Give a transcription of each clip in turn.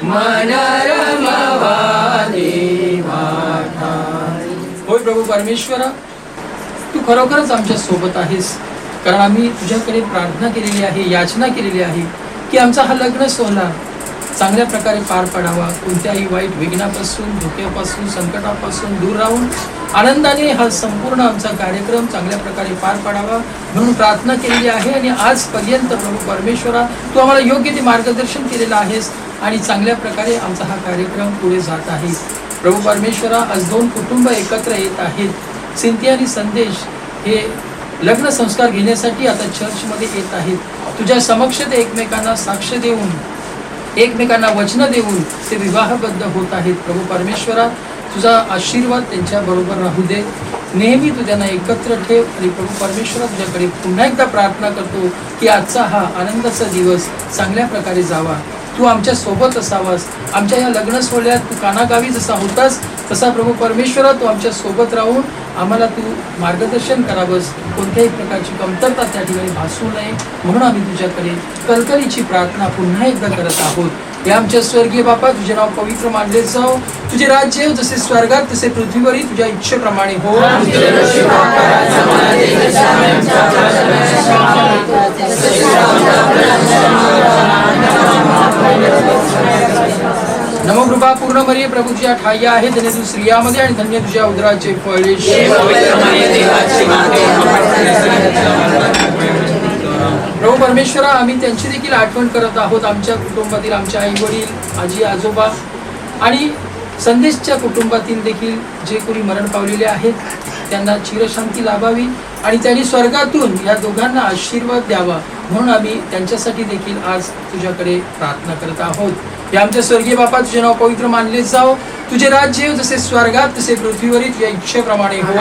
मन रमवाने वाटा. होय प्रभू परमेश्वरा, तू खरोखरच आमच्या सोबत आहेस, कारण आम्ही तुझ्याकडे प्रार्थना केलेली आहे, याचना केलेली आहे की आमचा हा लग्न सोहळा चांगल्या प्रकारे पार पडावा. कोणत्याही वाईट विघ्नापासून, धोक्यापासून, संकटापासून दूर राहून आनंदाने हा संपूर्ण आमचा कार्यक्रम चांगल्या प्रकारे पार पडावा म्हणून प्रार्थना केलेली आहे. आणि आजपर्यंत प्रभू परमेश्वरा, तू आम्हाला योग्य ते मार्गदर्शन केलेलं आहेस आणि चांगल्या प्रकारे आमचा हा कार्यक्रम पुढे जात आहे. प्रभू परमेश्वरा, आज 2 कुटुंब एकत्र येत आहेत. सिंथिया आणि संदेश हे लग्न संस्कार घेण्यासाठी आता चर्चमध्ये येत आहेत. तुझ्या समक्ष ते एकमेकांना साक्ष देऊन, एकमेकांना वचन देऊन ते विवाहबद्ध होत आहेत. प्रभू परमेश्वरा, तुझा आशीर्वाद त्यांच्या बरोबर राहू दे. नेहमी तू त्यांना एकत्र ठेव. आणि प्रभू परमेश्वरा, तुझ्याकडे पुन्हा एकदा प्रार्थना करतो की आजचा हा आनंदाचा दिवस चांगल्या प्रकारे जावा. तू आमच्या सोबत असावास. आमच्या या लग्न सोहळ्यात तू कानागावी जसा होतास तसा प्रभू परमेश्वरा, तू आमच्या सोबत राहून आम्हाला तू मार्गदर्शन करावंस. कोणत्याही प्रकारची कमतरता त्या ठिकाणी भासू नये म्हणून आम्ही तुझ्याकडे कलकलीची प्रार्थना पुन्हा एकदा करत आहोत. हे आमच्या स्वर्गीय बापा, तुझे नाव पवित्र मानले जाओ. तुझे राज्य जसे स्वर्गात तसे पृथ्वीवरही तुझ्या इच्छेप्रमाणे हो. नमो कृपा पूर्ण मरिये, प्रभू तुझ्या ठाई आहे, धन्य तू स्त्रियामध्ये आणि धन्य तुझ्या उदराचे फळ येशू. प्रभू परमेश्वरा, आम्ही त्यांची देखील आठवण करत आहोत. आमच्या कुटुंबातील आमच्या आई वडील, आजी आजोबा आणि संदेशच्या कुटुंबातील देखील जे कोणी मरण पावलेले आहेत त्यांना चिरशांती लाभावी आणि त्यांनी स्वर्गातून या दोघांना आशीर्वाद द्यावा म्हणून आम्ही त्यांच्यासाठी देखील आज तुझ्याकडे प्रार्थना करत आहोत. हे आमच्या स्वर्गीय बापा, तुझे नाव पवित्र मानले जाओ. तुझे राज्य जसे स्वर्गात तसे पृथ्वीवरही तुझ्या इच्छेप्रमाणे हो.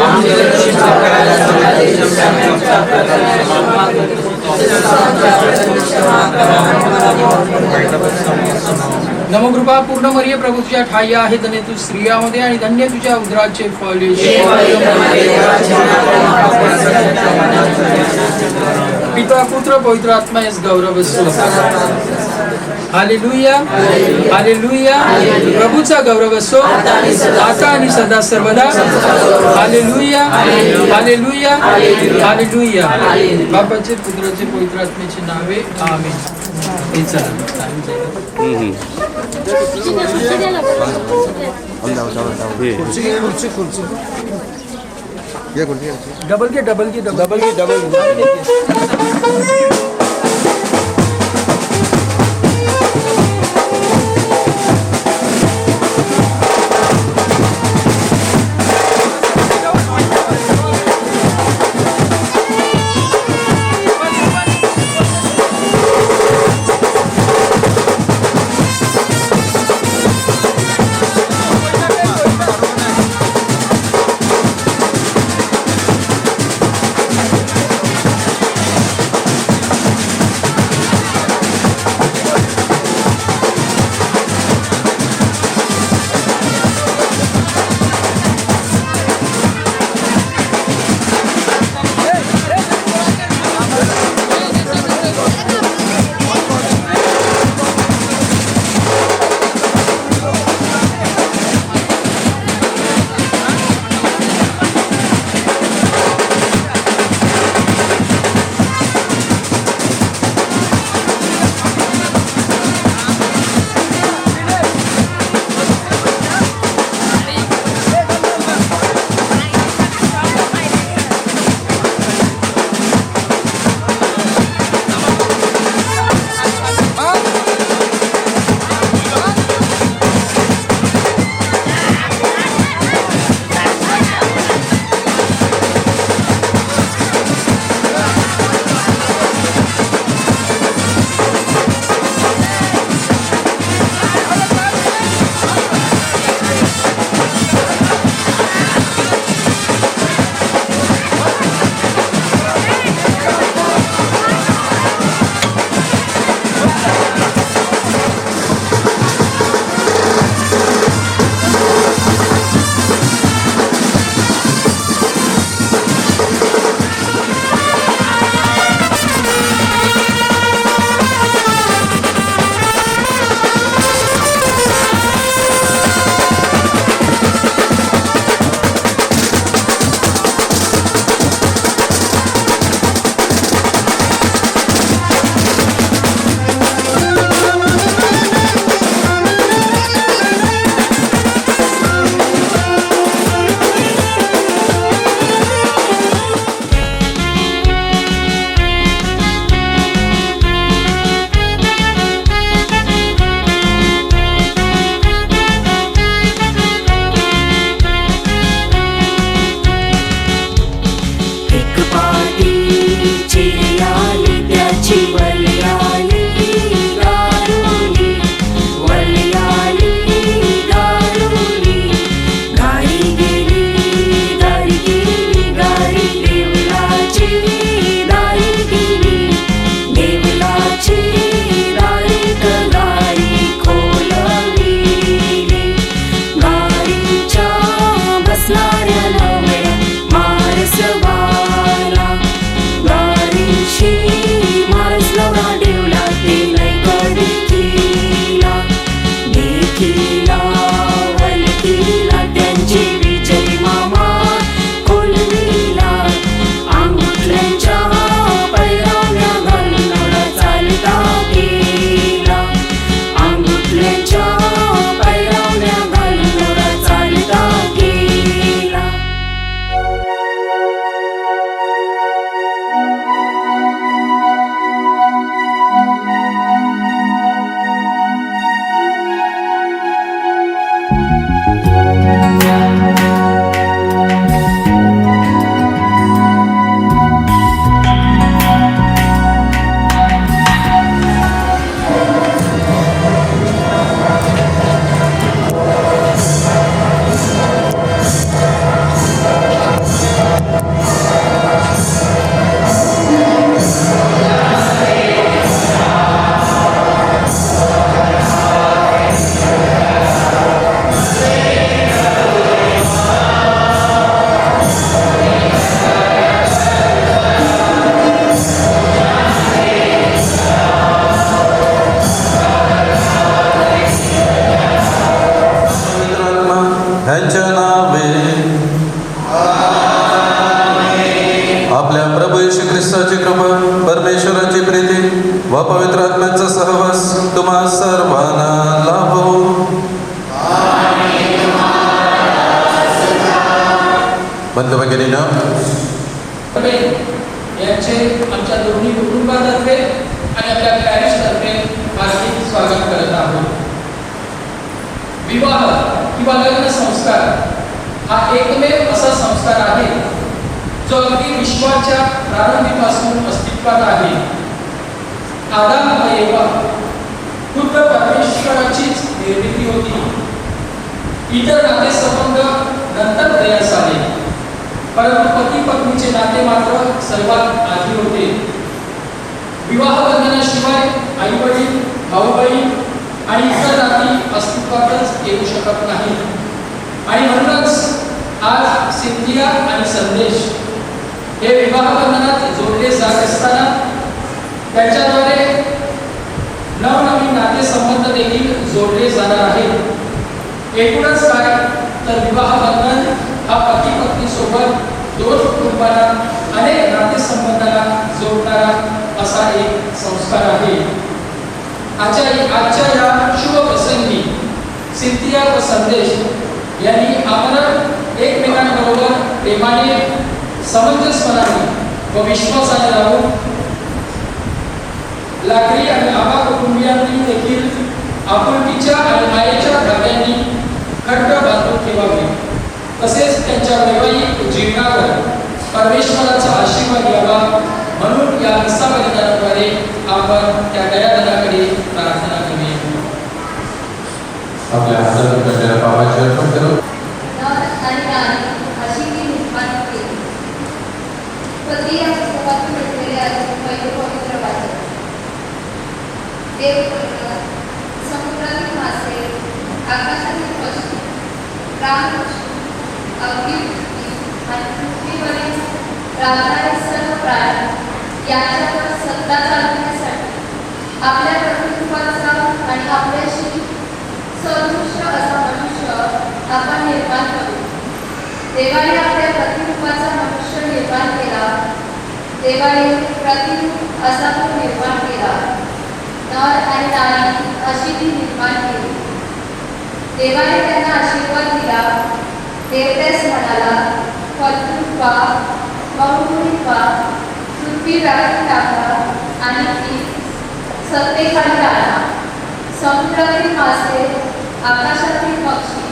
नमो कृपा पूर्ण मरिये, प्रभू तुझ्या ठाई आहे, धन्य तू स्त्रियामध्ये आणि धन्य तुझ्या उदराचे फळ येशू. पिता पुत्र पवित्र आत्मा यास गौरव असो. Hallelujah, hallelujah. प्रभूचा गौरव असो आता आणि सदा सर्वदा. Hallelujah, hallelujah, hallelujah. बापाचे, पुत्राचे, पवित्र आत्म्याचे नावे आमेन. हे चला. डबल के डबल के डबल के डबल वलकीला वलकीला त्यांची विजयी मामा खुलविला अंगुठ्यांच्या पैराव्या घालून चालता गेला अंगुठ्यांच्या पैराव्या घालून चालता गेला ह्यांच्या नावे आपल्या प्रभू येशू ख्रिस्ताची कृपा परमेश्वराची प्रीती व पवित्र आत्म्याचा सहवास तुम्हा सर्वांना लाभो. बंधू भगिनींनो, यांचे आमच्या दोन्ही कुटुंबातर्फे आणि आपल्या पॅरिशतर्फे हार्दिक स्वागत करत आहोत. विवाह किंवा लग्न संस्कार हा एकमेव असा संस्कार आहे जो अगदी विश्वाच्या प्रारंभीपासून अस्तित्वात आहे. आदाम व एवा खुद्द परमेश्वराचीच निर्मिती होती. इतर नातेसंबंध नंतर तयार झाले, परंतु पती पत्नीचे नाते मात्र सर्वात आधी होते. विवाह बंधनाशिवाय आई वडील भाऊ बहीण आणि इतर नाती अस्तित्वातच येऊ शकत नाही. आणि म्हणूनच आज सिंथिया आणि संदेश हे विवाह बंधनात जोडले जात असताना त्याच्याद्वारे नवनवीन नातेसंबंध देखील जोडले जाणार आहेत. एकूणच काय तर विवाह बंधन हा पती पत्नी सोबत दोन कुटुंबांना अनेक नातेसंबंधांना जोडणारा असा एक संस्कार आहे. आजच्या या शुभ प्रसंगी सिंथिया व संदेश यांनी आम्हाला एकमेकांबरोबर प्रेमाने समंजसपणाने व विश्वासाने राहून लाकडी आणि आबा कुटुंबियांनी देखील आपुलकीच्या आणि मायेच्या धाग्यांनी घट्ट बांधून ठेवावे. तसेच त्यांच्या वैवाहिक जीवनावर परमेश्वराचा आशीर्वाद यावा म्हणून या मिसा बलिदानाद्वारे आपण त्या दयाधनाकडे प्रार्थना करूया. आपल्या हातात करणाऱ्या पापाची अर्पण करू. आणि नारी अशी ती निर्माण केली. पती या पुस्तकातून घेतलेले पहिले पवित्र वाचन. देव समुद्रातील मासे, आकाशातील पक्षी, प्राणपक्षी, अग्नी आणि पृथ्वीवरील राहणारे सर्व प्राणी यांच्यावर सत्ता चालवण्यासाठी आपल्या प्रतिरूपाचा आणि आपल्याशी सदृश्य असा मनुष्य आपण निर्माण करू. देवाने आपल्या प्रतिरूपाचा मनुष्य निर्माण केला. देवाने प्रतिरूप असा तो निर्माण केला. नर आणि नारी अशी ती निर्माण केली. देवाने त्यांना आशीर्वाद दिला. देव त्यास म्हणाला, फलद्रूप व्हा, बहुगुणित व्हा, पृथ्वी व्यापून टाका आणि ती सत्तेखाली आणा. समुद्रातील मासे, आकाशातील पक्षी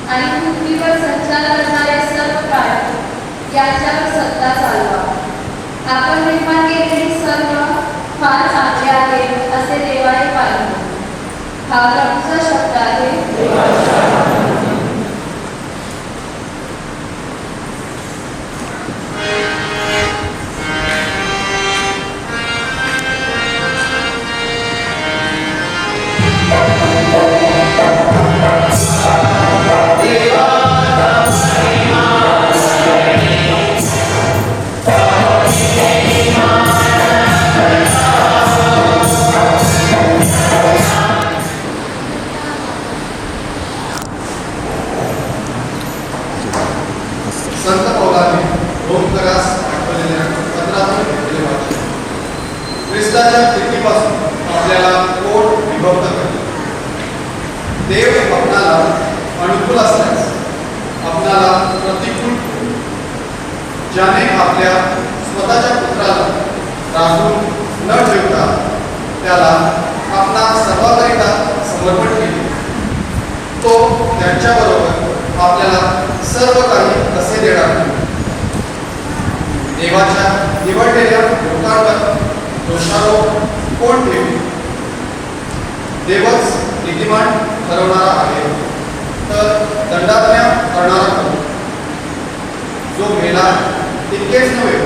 आणि पृथ्वीवर संचार करणारे सर्व प्राणी यांच्यावर सत्ता चालवा. आपण निर्माण केलेली सर्व फार चांगले आहे असे देवाने पाहिले. हा प्रभूचा शब्द आहे. देव आपणाला अनुकूल असल्यास आपणाला प्रतिकूल ज्याने आपल्या स्वतःच्या पुत्राला राखून न ठेवता त्याला आपणा सर्वाकरिता समर्पण केले, तो त्यांच्याबरोबर आपल्याला सर्व काही कसे देणार नाही? देवाच्या निवडलेल्या लोकांवर दोषारोप कोण ठेवी? देवच नीतिमान ठरवणारा आहे, तर दंडाज्ञा करणारा कोण? जो मेला तितकेच नव्हे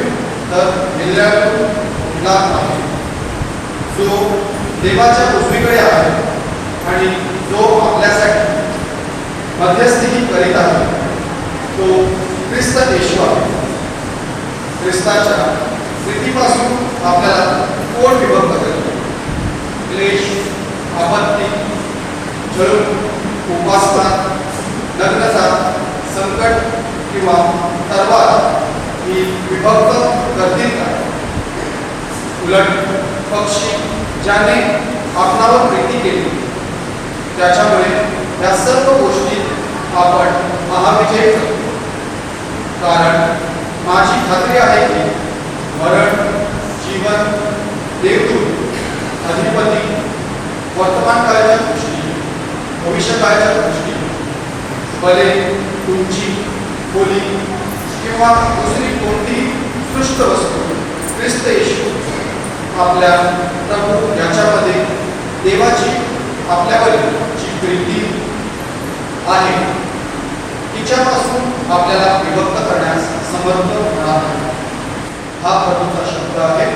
तर मेल्यातून उठला आहे, जो देवाच्या उजवीकडे आहे आणि जो आपल्यासाठी मध्यस्थी करीत आहे, तो ख्रिस्त येशू आहे. ख्रिस्ताच्या स्थितीपासून आपल्याला कोण विभक्त करेल? क्लेश, आपत्ती, जळून, उपासना, लग्नता, संकट किंवा तलवार ही विभक्त करतील का? उलट पक्षी ज्याने आपणावर प्रीती केली त्याच्यामुळे या सर्व गोष्टी आपण महाविजय करतो. कारण माझी खात्री आहे की मरण, जीवन, देवदूत, अधिपती, वर्तमान काळाच्या दृष्टी, भविष्यकाळाच्या दृष्टी, बले, उंची, खोली किंवा दुसरी कोणती सृष्ट वस्तू ख्रिस्त येशू आपल्या प्रभू याच्यामध्ये देवाची आपल्यावरील जी प्रीती आहे तिच्यापासून आपल्याला विभक्त करण्यास समर्थ होणार आहे. हा प्रभूचा शब्द आहे.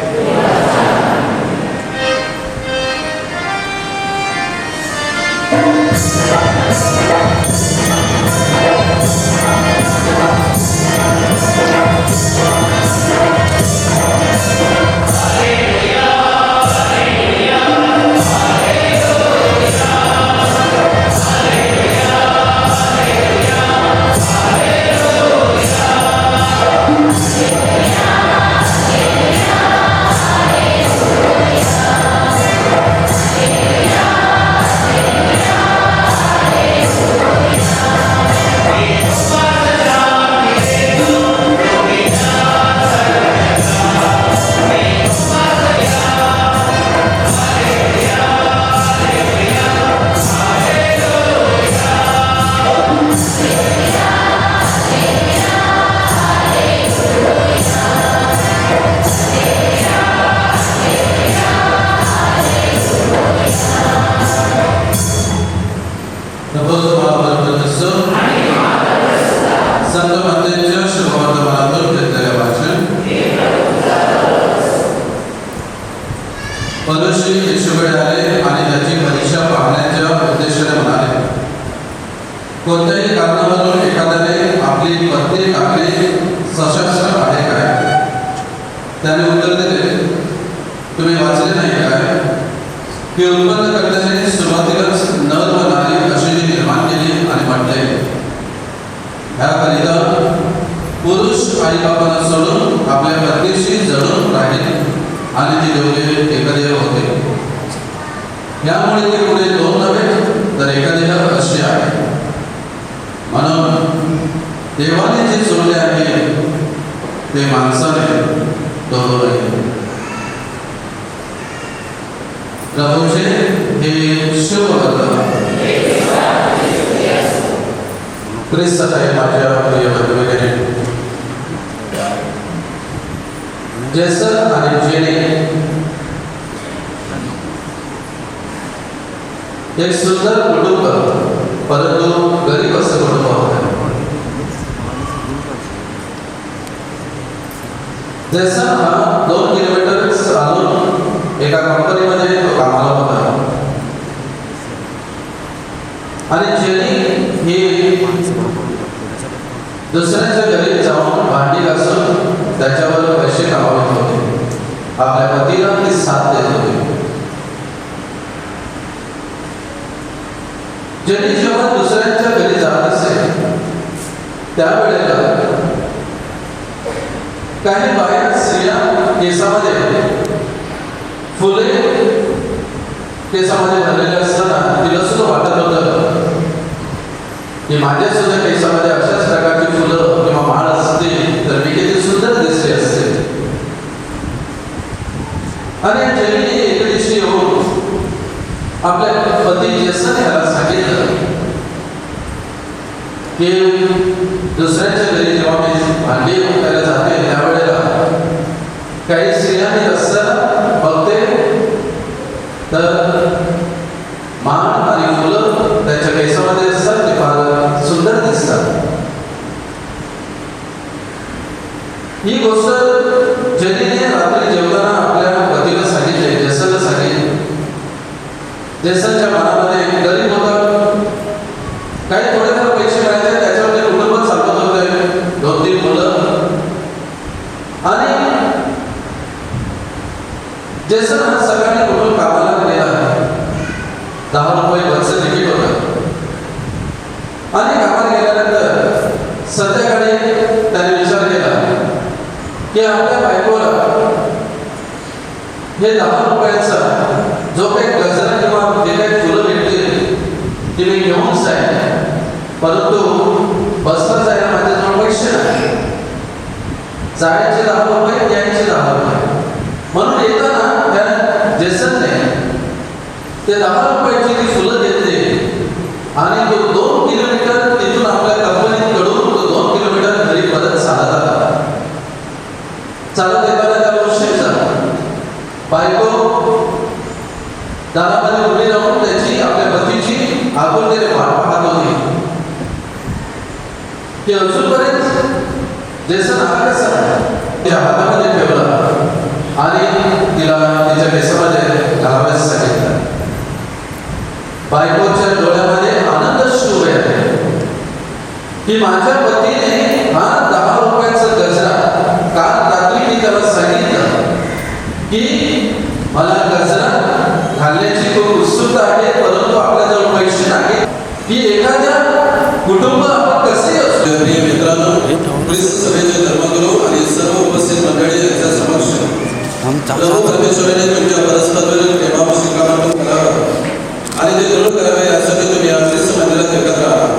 मनुष्य येशूकडे आले आणि त्याची परीक्षा पाहण्याच्या उद्देशाने म्हणाले, कोणत्याही कारणावरून एखाद्याने आपली पत्नी टाकली सशस्त्र आहे काय? त्याने उत्तर दिले, तुम्ही वाचले नाही काय की उत्पन्नकर्त्याने सुरुवातीलाच नर व नारी अशी जी निर्माण केली आणि म्हटले, ह्याकरिता पुरुष आई बापाला सोडून आपल्या पत्नीशी जळून राहिले आणि ती दोघे एकदेह होते. यामुळे ते पुढे दोन नव्हे तर एकदेह अशी आहे. म्हणून देवाने जे सोडले आहे ते माणसाने तोडू नये. प्रभूचे हे शुभ वर्तमान. ख्रिस्त आहे माझ्या प्रिय बंधुभगिनी. जेसन आणि जेने एक सुंदर कुटुंब, परंतु गरीब असं कुटुंब होतं. जेसन हा 2 किलोमीटर चालून एका कंपनीमध्ये तो कामाला होता आणि जेनी ही दुसऱ्याच्या घरी जाऊन भांडी घासून त्याच्यावर पैसे कमावत होते. आपल्या पतीला ती साथ देत होते. जेनी जेव्हा दुसऱ्यांच्या घरी जात असे त्यावेळेला काही बाया स्त्रिया केसामध्ये फुले केसामध्ये भरलेले असताना तिला सुद्धा वाटत होतं की माझ्या सुद्धा केसामध्ये अशाच प्रकारची फुलं किंवा माळ असते तर मी किती सुंदर दिसले असते. आणि जलीने एके दिवशी येऊन आपल्या पती जेसन याला सांगितलं की दुसऱ्याच्या घरी जेव्हा मी भांडी करायला जाते त्यावेळेला काही स्त्रिया मी रस्त्याला बघते तर मान आणि मुलं त्यांच्या केसामध्ये असतात ते फार सुंदर दिसतात. ही गोष्ट जलीने रात्री जेवताना आपल्या पतीला सांगितले, जेसनला सांगितले. जेसनच्या मनामध्ये गरीब होता, काही थोडेफार पैसे मिळायचे त्याच्यावर ते कुटुंब चालवत होते, 2-3 मुलं. आणि जेसन हा सकाळी उठून कामाला गेला. 10 रुपये बसचं तिकीट होतं. आणि कामाला गेल्यानंतर संध्याकाळी त्याने विचार केला की आपल्या बायकोला हे 10 रुपयाचा जो काही गजरा किंवा जे काही फुलं भेटते ती मी घेऊन जाईल, परंतु बसला जायला माझ्याजवळ पैसे नाही. जायचे 10 रुपये, यायचे 10 रुपये. म्हणून येताना त्या जेसनने ते 10 रुपयाची ती फुलं घेतली आणि तो 2 किलोमीटर तिथून आपल्या कंपनीकडून तो 2 किलोमीटर घरी परत चालत आला. चालत येताना त्याला उशीर झाला. बायको दारामध्ये उभी राहून त्याची आपल्या पतीची आपुलकीने वाट पाहत होती की अजूनपर्यंत जेसन आला कसा. त्या हातामध्ये ठेवला आणि तिला तिच्या केसामध्ये घालावयास सांगितलं. बायकोच्या डोळ्यामध्ये आनंद सुरू आहे की माझ्या पतीने हा 10 रुपयाचा गजरा, काल रात्री मी त्याला सांगितलं की मला गजरा घालण्याची खूप उत्सुकता आहे, परंतु आपल्याजवळ पैसे नाही. की एखाद्या कुटुंब आपण कसे असतो. प्रिय मित्रांनो, ख्रिस्त सभेचे धर्मगुरू आणि सर्व उपस्थित मंडळी यांच्या समक्ष प्रभू परमेश्वराने तुमच्या परस्परवरील प्रेमापासून कामातून करावं आणि ते दृढ करावे यासाठी तुम्ही या ख्रिस्त मंदिरात एकत्र आहात.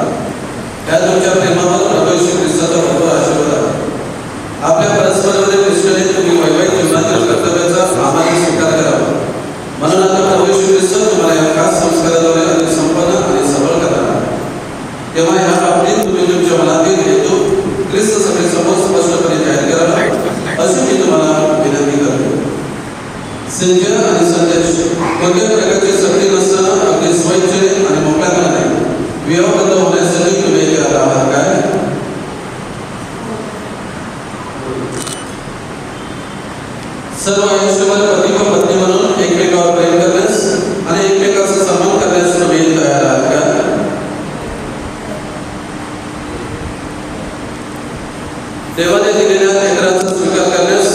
या तुमच्या प्रेमावर प्रभू येशू ख्रिस्ताचा भरपूर आशीर्वाद आहे. आपल्या परस्परवरील दृष्टीने तुम्ही वैवाहिक जीवनातील कर्तव्याचा प्रामाणिक स्वीकार करावा. म्हणून आता प्रभू येशू ख्रिस्त तुम्हाला या खास संस्काराद्वारे अधिक संपन्न आणि सबळ करणार. तेव्हा या बाबतीत तुम्ही तुमच्या मनातील हेतू ख्रिस्त सभेसमोर स्पष्टपणे जाहीर करावा अशी मी तुम्हाला विनंती करतो. संजय आणि संदेश कोणत्याही प्रकारची सक्ती नसताना अगदी स्वइच्छेने आणि मोकळ्यापणाने विवाहबद्ध होण्यासाठी तुम्ही एकत्र आहात काय? सर्व आयुष्यभर पती व पत्नी म्हणून एकमेकावर प्रेम करण्यास आणि एकमेकाचा सन्मान करण्यास तुम्ही तयार आहात का? देवाने दिलेल्या लेकरांचा स्वीकार करण्यास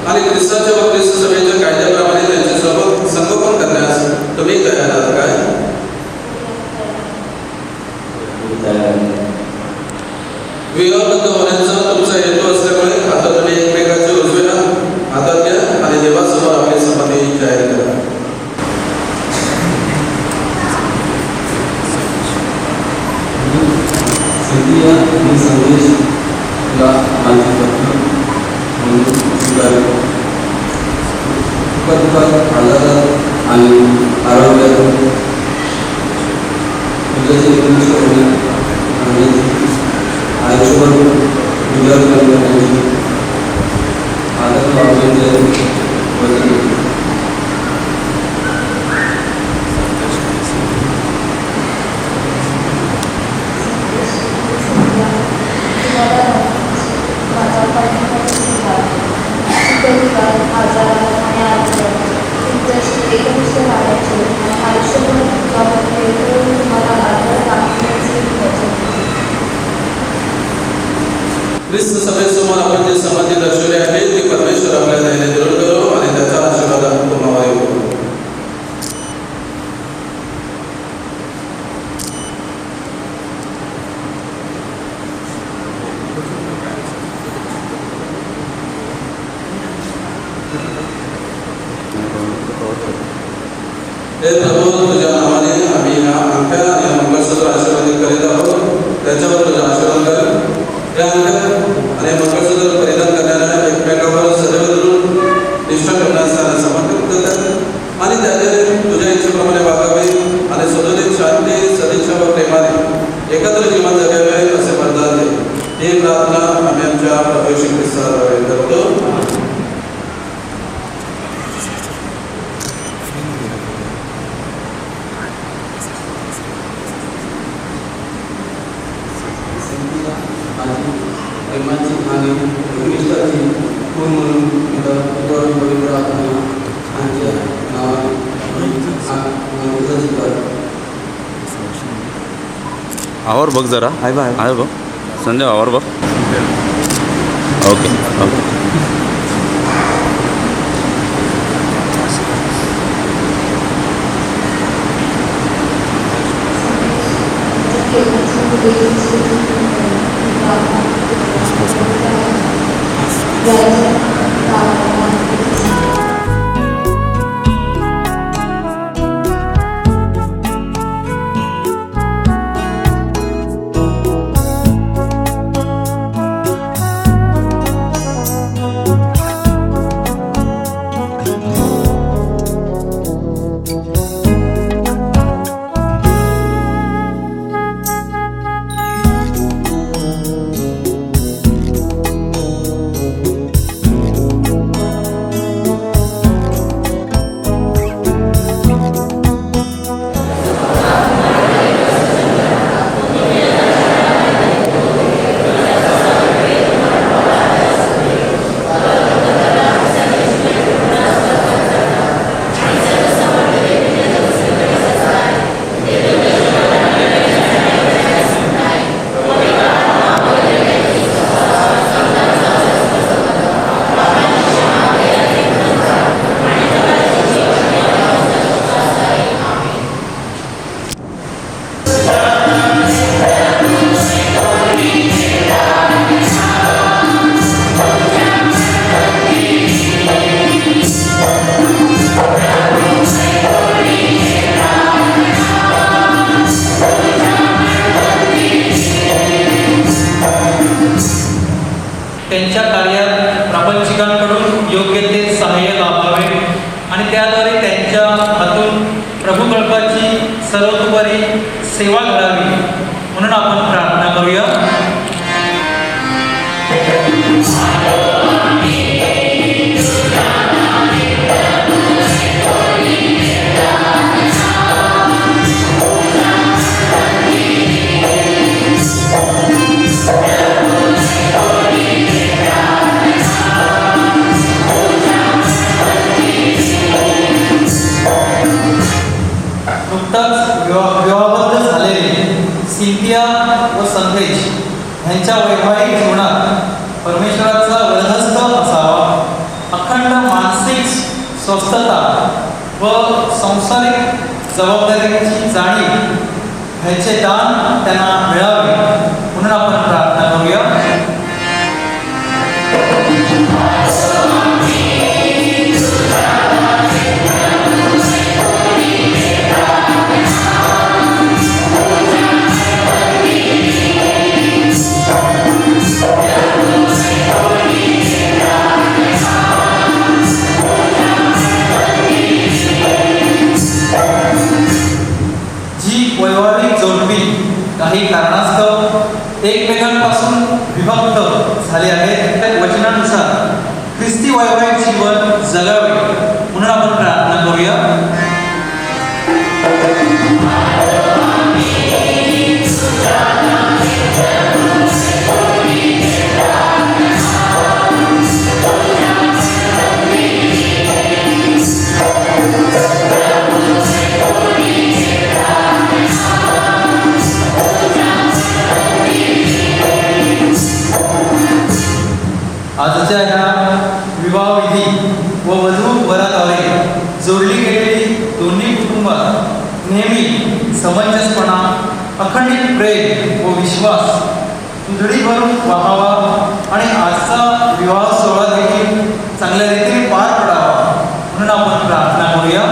आणि ख्रिस्ताच्या व ख्रिस्त सभेच्या कायद्याप्रमाणे त्यांचे संगोपन करण्यास तुम्ही तयार आहात काय? विवाहबद्ध होण्याचा तुमचा हेतू असल्यामुळे आता तुम्ही एकमेकाच्या उजव्या हातात घ्या आणि देवासमोर आपली संमती जाहीर करा. संदेश माझी पत्नी म्हणून स्वीकारतो. सुखदुःखात, आजारात आणि आरोग्यात तुझ्याशी एकनिष्ठ होण्यात आणि आयुष्यभर तुझ्यावर करण्याची आदर लावण्याचे वचन देतो. ख्रिस्त सभेसमोर आपण जे संमती दर्शवली आहे ती परमेश्वर आपल्या दैने दृढ करो आणि त्याचा आशीर्वाद तुम्हाला येऊ. हे प्रभू, तुझ्या नावाने आम्ही या अंगठ्या आणि मंगळसूत्र आशीर्वादित करीत आहोत. त्याच्यावर तुझा आशीर्वाद कर. या अंक आणि मंगळसूत्र परिधान करण्याला एकमेकावर सदैव धरून निष्ठा ठेवण्यास त्यांना समर्पित करतात आणि त्याद्वारे तुझ्या इच्छेप्रमाणे वागावे आणि सुदृढ शांती सदिच्छा व प्रेमाने एकत्र जीवन जगावे असे वरदान दे. ही प्रार्थना आम्ही आमच्या प्रभू येशू ख्रिस्ताद्वारे करतो. प्रेमाची आणि निष्ठाची खून म्हणून पवित्र आत्मा यांच्या नावाने आवर बघ जरा आहे बघ संजय आवर बघ. Okay okay. त्यांच्या कार्यात प्रापंचिकांकडून योग्य ते सहाय्य लाभावे आणि त्याद्वारे त्यांच्या हातून प्रभुकल्पाची सर्वतोपरी सेवा घडावी म्हणून आपण प्रार्थना करूया. नुकताच विवाहबद्ध झालेले सिंथिया व संदेश यांच्या वैवाहिक जीवनात परमेश्वराचा वरदहस्त असावा. अखंड मानसिक स्वस्थता व सांसारिक जबाबदारीची जाणीव ह्याचे दान त्यांना मिळावे म्हणून आपण प्रार्थना करूया. वैवाहिक जोडपी काही कारणास्तव एकमेकांपासून विभक्त झाले आहेत त्या वचनानुसार ख्रिस्ती वैवाहिक जीवन जगावे म्हणून आपण प्रार्थना करूया. आजच्या ह्या विवाहविधी व वधू वराद्वारे जोडली गेलेली दोन्ही कुटुंबात नेहमी समंजसपणा, अखंडित प्रेम व विश्वास उधळी भरून वाहावा आणि आजचा विवाह सोहळा देखील चांगल्या रीतीने पार पडावा म्हणून आपण प्रार्थना करूया.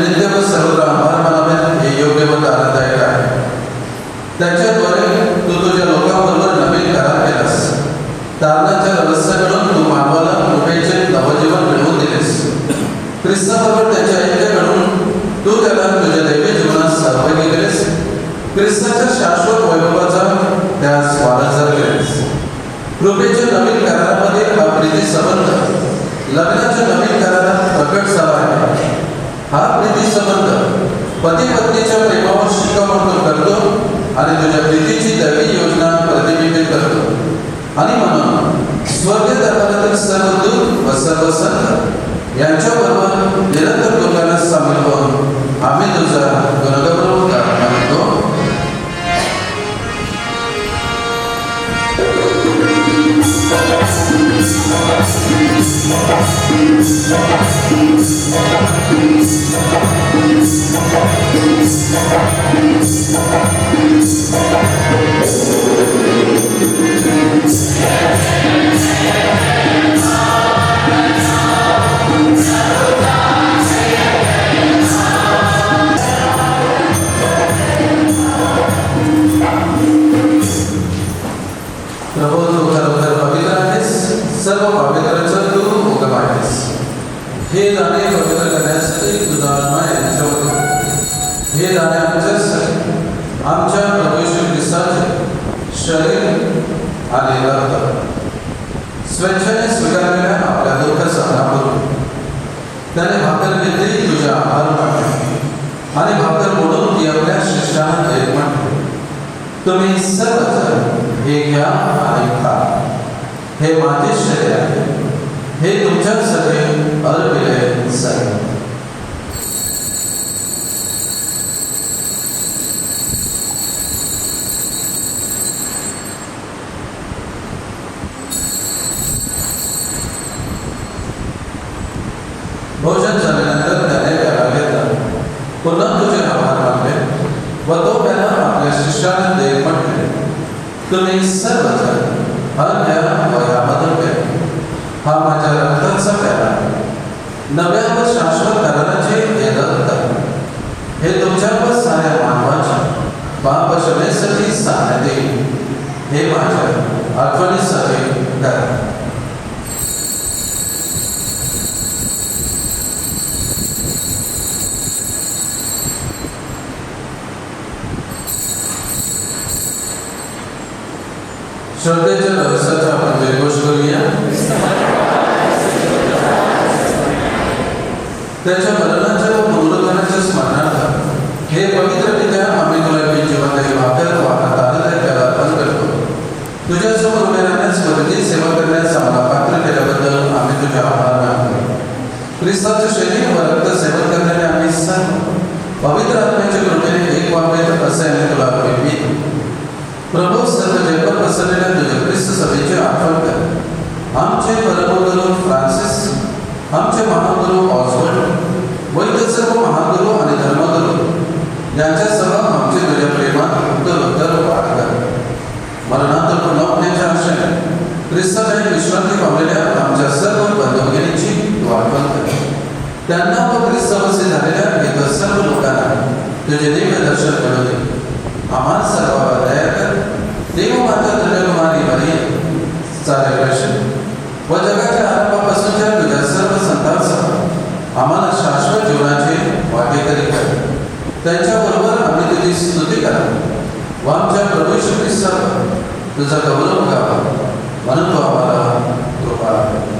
नित्य व सर्वत्र आभार मानावे हे योग्य व आनंददायक आहे. त्याच्याद्वारे तू तुझ्या लोकांबरोबर नवीन करार केलास. तारणाच्या रहस्याकडून तू मानवाला कृपेचे नवजीवन मिळवून दिलेस. ख्रिस्ताबरोबर त्याच्या ऐक्याकडून तू त्याला तुझ्या दैवी जीवनात सहभागी केलेस. ख्रिस्ताच्या शाश्वत वैभवाचा त्यास वारसदार केलेस. कृपेच्या नवीन करारामध्ये हा प्रीती संबंध लग्नाच्या नवीन करारात प्रकट झाला आहे. हा प्रीती संबंध पती पत्नीच्या प्रेमावर शिक्कामोर्तब करतो आणि तुझ्या प्रीतीची दैवी योजना प्रतिबिंबित करतो. आणि म्हणून स्वर्गीय दरबारातील सर्व दूत व सर्व संत यांच्याबरोबर निरंतर लोकांना सामील होऊन आम्ही तुझा गुणगौरव करतो. प्रभू तू खरोखर पवित्र आहेस. सर्व पवित्राचं तू उगम आहेस. हे दाणे पवित्र करण्यासाठी तुझा आत्मा यांच्यावर होता. हे दाणे आमच्यासाठी आमच्या प्रभू येशू ख्रिस्ताचे शरीर आणि रक्त स्वेच्छेने स्वीकारलेल्या आपल्या दुःख सहनापूर्वी त्याने भाकर घेतली, तुझ्या आभार मानले आणि भाकर मोडून ती आपल्या शिष्याला देत म्हटले, तुम्ही सर्वजण हे घ्या आणि खा. हे माझे शरीर आहे. हे तुमच्यासाठी अर्पिले जाईल. भोजन झाल्यानंतर त्याने प्याला घेतला, पुन्हा तुझे आभार मानले व तो प्याला आपल्या शिष्याला देत म्हटले, तुम्ही सर्वजण हा घ्या व यामधून प्या. हा माझ्या रक्ताचा प्याला, नव्या व शाश्वत कराराचे हे रक्त, हे तुमच्या व साऱ्या मानवाच्या पाप क्षमेसाठी सांगण्यात येईल. हे माझ्या आठवणीसाठी करा. श्रद्धेच्या रहस्याचा आपण जयघोष करूया. त्याच्या मरणाच्या व पुनरुत्थानाच्या स्मरणार्थ हे पवित्र पित्या आम्ही तुला जिवंत भाकर वाहनात आनंद त्याला अर्पण करतो. तुझ्यासमोर उभे राहण्यास मदती सेवा करण्यास आम्हाला पात्र केल्याबद्दल आम्ही तुझे आभार मानतो. ख्रिस्ताचे शरीर व रक्त सेवन करणारे आम्ही सर्व पवित्र आत्म्याच्या कृपेने एक व्हावेत असे आम्ही तुला विनवितो. प्रभू सर्व जगभर पसरलेल्या तुझ्या ख्रिस्त सभेची आठवण कर. आमचे परमगुरू फ्रान्सिस, आमचे महागुरू ऑस्वर्ड, वैद्य सर्व महागुरू आणि धर्मगुरू यांच्यासह आमचे तुझ्या प्रेमात उत्तर वाढ कर. मरणात पुन्हा उठण्याच्या आशेने ख्रिस्ताच्या विश्रांती पावलेल्या आमच्या सर्व बंधुभगिनीची तू आठवण कर. त्यांना व ख्रिस्तवसे झालेल्या इतर सर्व लोकांना तुझे दिव्य दर्शन घडू दे. आम्हाला सर्वांवर दया कर. देवमाता धन्यकुमारी मरिया, सारे कृष्ण व जगाच्या आरंभापासूनच्या तुझ्या सर्व संतांसह आम्हाला शाश्वत जीवनाचे वाटेकरी कर. त्यांच्याबरोबर आम्ही तुझी स्तुती करावी व आमच्या प्रभू येशू ख्रिस्तावर तुझा गौरव गावा, म्हणून तू आम्हाला कृपा कर.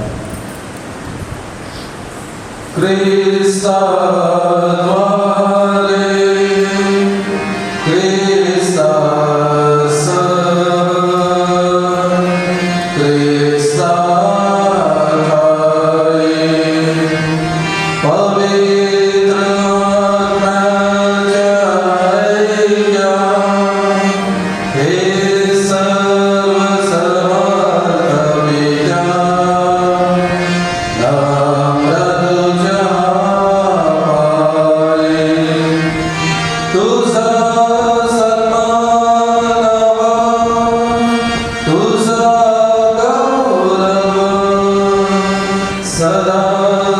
सदा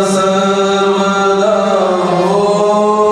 सर्वदा हो.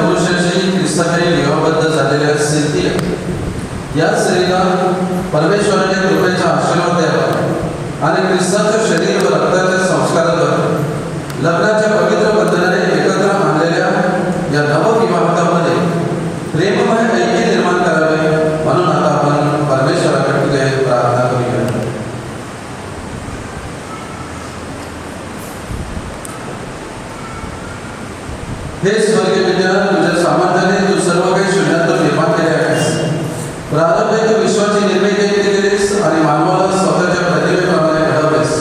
पुरुषाशी ख्रिस्ताने विवाहबद्ध झालेल्या सिंथिया या स्त्रीला परमेश्वराने कृपेचा आशीर्वाद द्यावा आणि ख्रिस्ताच्या शरीर व रक्ताच्या संस्काराद्वारे लग्नाच्या पवित्र बंधनाने एकत्र आणलेल्या या नवविवाहितांमध्ये प्रेममय ऐक्य निर्माण करावे, म्हणून आता आपण परमेश्वराकडे प्रार्थना करूया. हे स्वर्गीय पित्या, तुझ्या सामर्थ्याने तू सर्व काही शून्यातून निर्माण केले आहेस. प्रारंभी तू विश्वाची निर्मिती केलीस आणि मानवाला स्वतःच्या प्रतिमेप्रमाणे घडवलेस.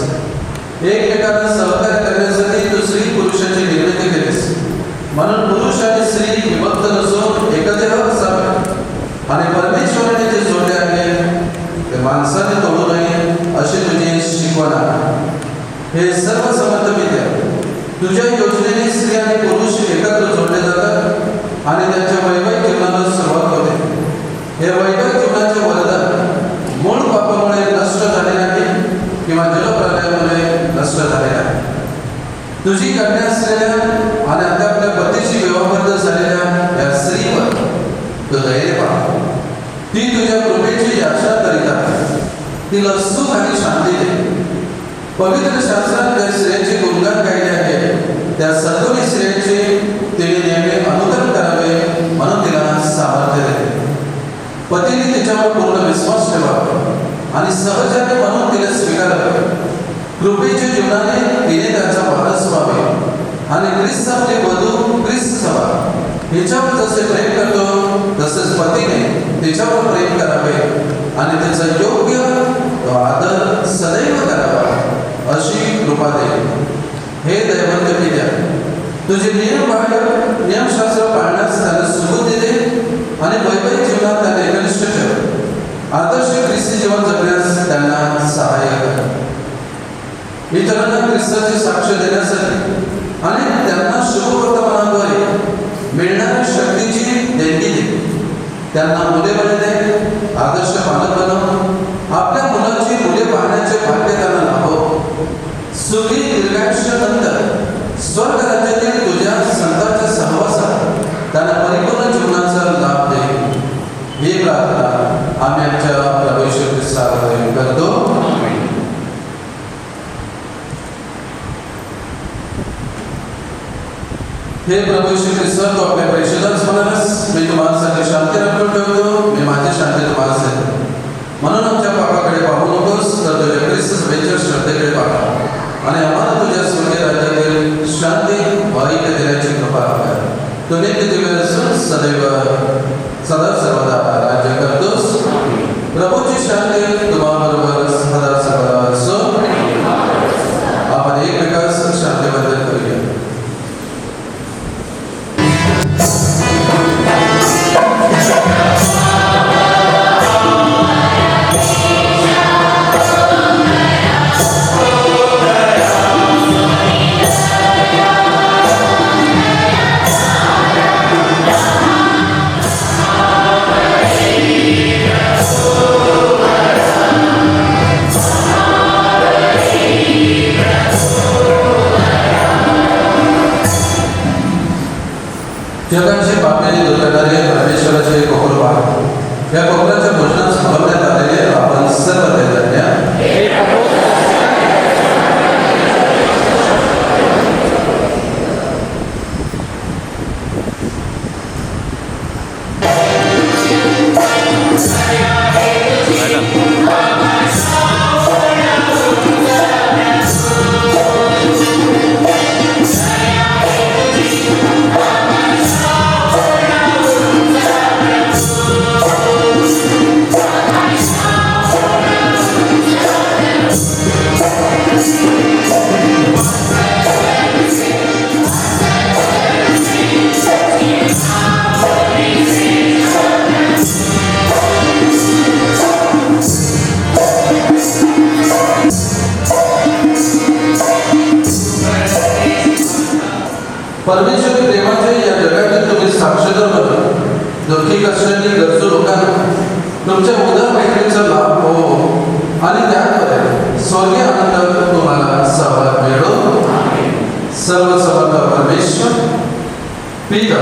एकमेकांना सहकार्य करण्यासाठी तू स्त्री पुरुषाची निर्मिती केलीस. म्हणून पुरुष आणि स्त्री विभक्त नसून एकत्र असावे आणि परमेश्वराने जे जोडले आहे ते माणसाने तोडू नये अशी तुझी शिकवण आहे. हे सर्व समर्थ पित्या, तुझ्या योजनेने स्त्री आणि पुरुष एकत्र जोडले जातात आणि त्यांच्या वैवाहिक जीवनाला सुरुवात होते. हे वैवाहिक जीवनाचे वरदान मूळ पापामुळे नष्ट झाले नाही किंवा जलप्रलयामुळे नष्ट झाले नाही. तुझी कन्या असलेल्या आणि आता आपल्या पतीशी विवाहबद्ध झालेल्या या स्त्रीवर तू दयेने पाहा. ती तुझ्या कृपेची याचना करीत आहे. तिला सुख आणि शांती दे. पवित्र शास्त्रात त्या स्त्रियांचे गुणगान गायले आहे. त्या सद्गुणी स्त्रियांचे तिने नेहमी अनुकरण करावे, म्हणून तिला सामर्थ्य दे. पतीने तिच्यावर पूर्ण विश्वास ठेवावा आणि सहजाने म्हणून तिला स्वीकारावे. कृपेच्या जीवनाने तिने त्याचा वारस व्हावे आणि ख्रिस्त आपली वधू ख्रिस्त सभा हिच्यावर जसे प्रेम करतो तसेच पतीने तिच्यावर प्रेम करावे आणि तिचा योग्य आदर सदैव करावा अशी कृपा दे. हे दैवत पित्या, तुझे नियमशास्त्र पाळण्यास त्याला सुबुद्धी दे आणि वैवाहिक जीवनात त्याला एकनिष्ठ ठेव. आदर्श ख्रिस्ती जीवन जगण्यास त्यांना सहाय्य कर. इतरांना ख्रिस्ताची साक्ष देण्यासाठी आणि त्यांना शुभवर्तमानाद्वारे मिळणाऱ्या शक्तीची देणगी दे. त्यांना मुले बनते, आदर्श पालक बनव. आपल्या मुलाची मुले पाहण्याचे भाग्य त्यांना लाभो. सुखी दीर्घायुष्यानंतर स्वर्ग राज्यातील तुझ्या संतांच्या सहवासात त्यांना परिपूर्ण जीवनाचा लाभ दे. ही प्रार्थना आम्ही आमच्या प्रभू येशू ख्रिस्ताद्वारे करतो. हे प्रभू येशू ख्रिस्त, तू आपल्या प्रेषितांस म्हणालास, मी तुम्हासाठी शांती राखून ठेवतो, मी माझी शांती तुम्हाला देतो. म्हणून आमच्या पापाकडे पाहू नकोस, तर तुझ्या ख्रिस्त सभेच्या श्रद्धेकडे पाहा आणि आम्हाला तुझ्या स्वर्गीय राज्यातील शांती व ऐक्य देण्याची कृपा कर. तू नित्य दिव्य असून सदैव सदा सर्वदा राज्य करतोस. प्रभूची शांती तुम्हाबरोबर सदा सर्वदा असो. आपण एकमेकास शांतीबद्दल करूया. जगाचे पापे दूर करणारे परमेश्वराचे कोपर पहा. या कोपराच्या भोजनात हलवण्यात आलेले आपण सर्व दैवज्ञ परमेश्वरी प्रेमाचे या जगातील तुम्ही साक्षीदार बना. दुःखी कष्टांनी गरजू लोकांना तुमच्या उदार मैत्रीचा लाभ हो आणि त्याद्वारे स्वर्गीय आनंद तुम्हाला सहभाग मिळो. सर्व समर्थ परमेश्वर पिता